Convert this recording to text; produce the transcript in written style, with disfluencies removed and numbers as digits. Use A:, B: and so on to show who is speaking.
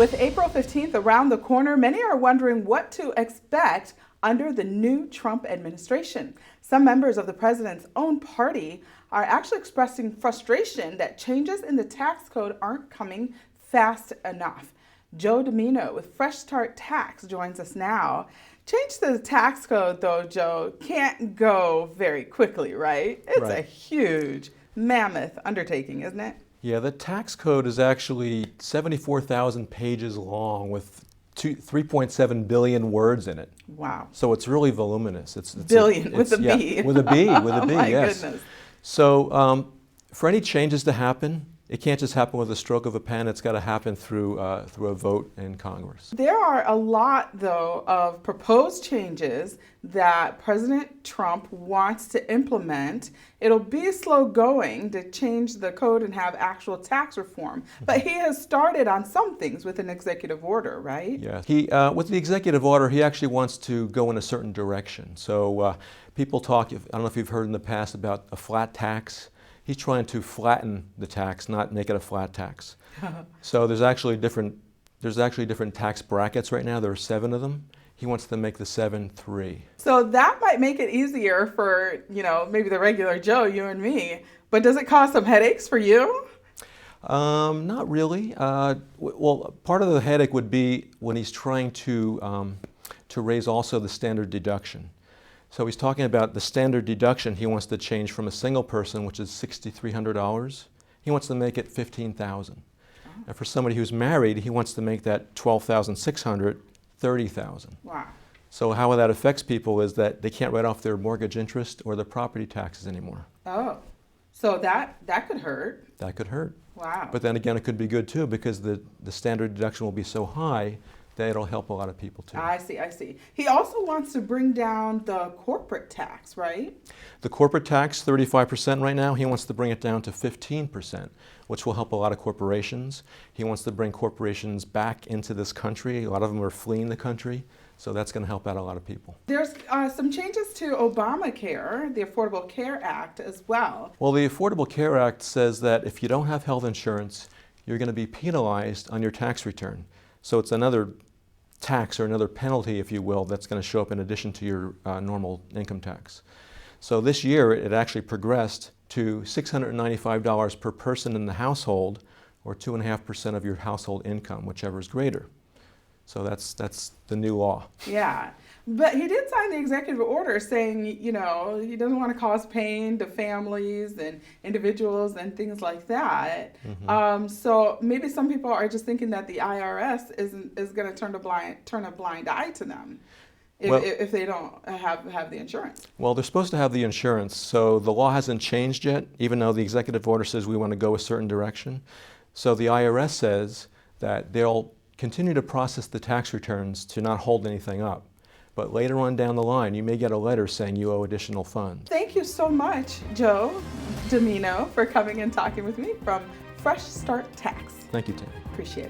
A: With April 15th around the corner, many are wondering what to expect under the new Trump administration. Some members of the president's own party are actually expressing frustration that changes in the tax code aren't coming fast enough. Joe Dimino with Fresh Start Tax joins us now. Change to the tax code, though, Joe, can't go very quickly, right? It's a huge, mammoth undertaking, isn't it?
B: Yeah, the tax code is actually 74,000 pages long with 3.7 billion words in it.
A: Wow.
B: So it's really voluminous. It's
A: billion with a B.
B: Yeah, with a B,
A: Oh my
B: yes.
A: goodness.
B: So for any changes to happen, it can't just happen with a stroke of a pen. It's got to happen through a vote in Congress.
A: There are a lot, though, of proposed changes that President Trump wants to implement. It'll be slow going to change the code and have actual tax reform. But he has started on some things with an executive order, right?
B: Yeah. He, with the executive order, he actually wants to go in a certain direction. So people talk, I don't know if you've heard in the past about a flat tax. He's trying to flatten the tax, not make it a flat tax. So there's actually different tax brackets right now. There are 7 of them. He wants to make the 7 3.
A: So that might make it easier for, maybe the regular Joe, you and me. But does it cause some headaches for you?
B: Not really. Well, part of the headache would be when he's trying to raise also the standard deduction. So he's talking about the standard deduction he wants to change from a single person, which is $6,300. He wants to make it $15,000. And for somebody who's married, he wants to make that $12,600, $30,000.
A: Wow.
B: So how that affects people is that they can't write off their mortgage interest or their property taxes anymore.
A: Oh, so that could hurt.
B: That could hurt.
A: Wow.
B: But then again, it could be good too, because the standard deduction will be so high that it'll help a lot of people too.
A: I see. He also wants to bring down the corporate tax, right?
B: The corporate tax, 35% right now, he wants to bring it down to 15%, which will help a lot of corporations. He wants to bring corporations back into this country. A lot of them are fleeing the country, so that's going to help out a lot of people.
A: There's some changes to Obamacare, the Affordable Care Act as well.
B: Well, the Affordable Care Act says that if you don't have health insurance, you're going to be penalized on your tax return. So it's another tax or another penalty, if you will, that's going to show up in addition to your normal income tax. So this year it actually progressed to $695 per person in the household, or 2.5% of your household income, whichever is greater. So that's the new law.
A: Yeah. But he did sign the executive order saying, he doesn't want to cause pain to families and individuals and things like that. Mm-hmm. So maybe some people are just thinking that the IRS is going to turn a blind eye to them if they don't have the insurance.
B: Well, they're supposed to have the insurance, so the law hasn't changed yet, even though the executive order says we want to go a certain direction. So the IRS says that they'll continue to process the tax returns to not hold anything up. But later on down the line, you may get a letter saying you owe additional funds.
A: Thank you so much, Joe Dimino, for coming and talking with me from Fresh Start Tax.
B: Thank you, Tim.
A: Appreciate it.